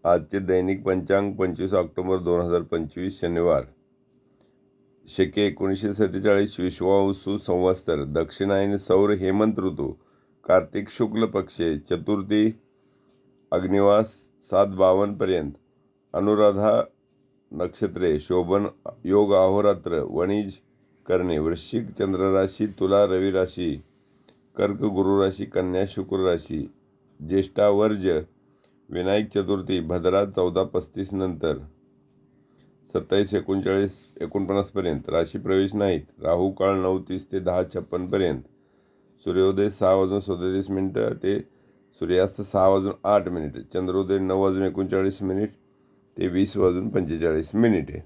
आजचे दैनिक पंचांग 25 ऑक्टोबर 2025 शनिवार. शके 1947 विश्वावसु संवत्सर. दक्षिणायन सौर हेमंत ऋतू. कार्तिक शुक्ल पक्ष. चतुर्थी अग्निवास 7:52 पर्यंत. अनुराधा नक्षत्रे. शोभन योग अहोरात्र. वणिज करणे. वृश्चिक चंद्र राशी. तुला रवी राशी. कर्क गुरु राशी. कन्या शुक्र राशी. ज्येष्ठा वर्ज. विनायक चतुर्थी भद्रा 14:35 नंतर. 27:39-49 पर्यंत. राशी प्रवेश नाहीत. राहू काळ 9:30 ते 10:56 पर्यंत. सूर्योदय 6:37 ते सूर्यास्त 6:08. चंद्रोदय 9:39 ते 20:45.